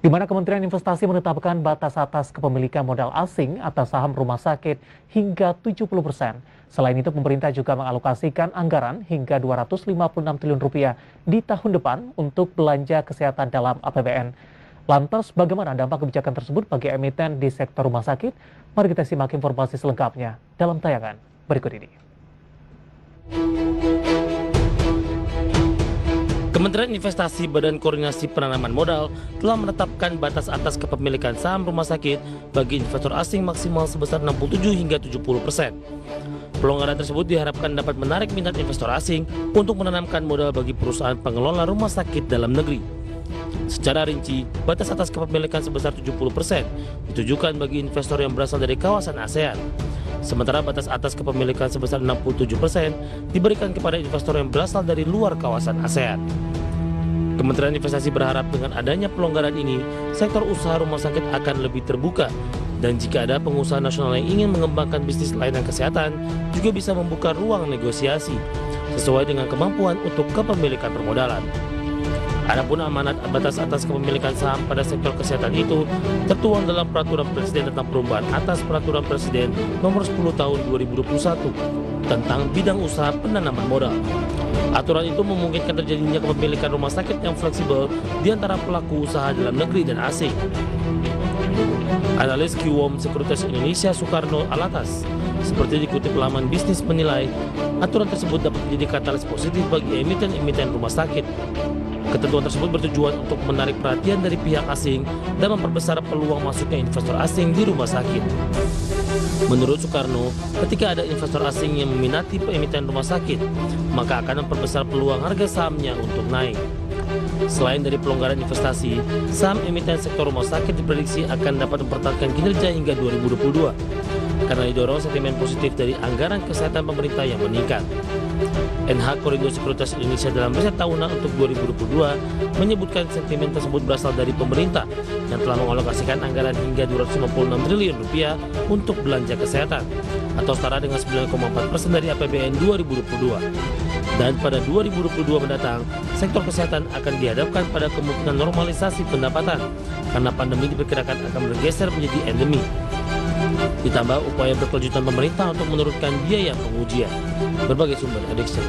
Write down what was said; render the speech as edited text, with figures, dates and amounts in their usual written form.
di mana Kementerian Investasi menetapkan batas atas kepemilikan modal asing atas saham rumah sakit hingga 70%. Selain itu, pemerintah juga mengalokasikan anggaran hingga 256 triliun rupiah di tahun depan untuk belanja kesehatan dalam APBN. Lantas, bagaimana dampak kebijakan tersebut bagi emiten di sektor rumah sakit? Mari kita simak informasi selengkapnya dalam tayangan berikut ini. Kementerian Investasi Badan Koordinasi Penanaman Modal telah menetapkan batas atas kepemilikan saham rumah sakit bagi investor asing maksimal sebesar 67 hingga 70%. Pelonggaran tersebut diharapkan dapat menarik minat investor asing untuk menanamkan modal bagi perusahaan pengelola rumah sakit dalam negeri. Secara rinci, batas atas kepemilikan sebesar 70% ditujukan bagi investor yang berasal dari kawasan ASEAN. Sementara batas atas kepemilikan sebesar 67% diberikan kepada investor yang berasal dari luar kawasan ASEAN. Kementerian Investasi berharap dengan adanya pelonggaran ini, sektor usaha rumah sakit akan lebih terbuka. Dan jika ada pengusaha nasional yang ingin mengembangkan bisnis layanan kesehatan, juga bisa membuka ruang negosiasi sesuai dengan kemampuan untuk kepemilikan permodalan. Adapun amanat batas atas kepemilikan saham pada sektor kesehatan itu tertuang dalam Peraturan Presiden tentang perubahan atas Peraturan Presiden Nomor 10 Tahun 2021 tentang bidang usaha penanaman modal. Aturan itu memungkinkan terjadinya kepemilikan rumah sakit yang fleksibel di antara pelaku usaha dalam negeri dan asing. Analis QWOM Sekuritas Indonesia Soekarno Alatas seperti dikutip laman bisnis menilai, aturan tersebut dapat menjadi katalis positif bagi emiten-emiten rumah sakit. Ketentuan tersebut bertujuan untuk menarik perhatian dari pihak asing dan memperbesar peluang masuknya investor asing di rumah sakit. Menurut Soekarno, ketika ada investor asing yang meminati emiten rumah sakit, maka akan memperbesar peluang harga sahamnya untuk naik. Selain dari pelonggaran investasi, saham emiten sektor rumah sakit diprediksi akan dapat mempertahankan kinerja hingga 2022 karena didorong sentimen positif dari anggaran kesehatan pemerintah yang meningkat. NH Korindo Sekuritas Indonesia dalam riset tahunan untuk 2022 menyebutkan sentimen tersebut berasal dari pemerintah yang telah mengalokasikan anggaran hingga 256 triliun rupiah untuk belanja kesehatan atau setara dengan 9,4% dari APBN 2022. Dan pada 2022 mendatang, sektor kesehatan akan dihadapkan pada kemungkinan normalisasi pendapatan karena pandemi diperkirakan akan bergeser menjadi endemi. Ditambah upaya berkelanjutan pemerintah untuk menurunkan biaya pengujian. Berbagai sumber adiksi.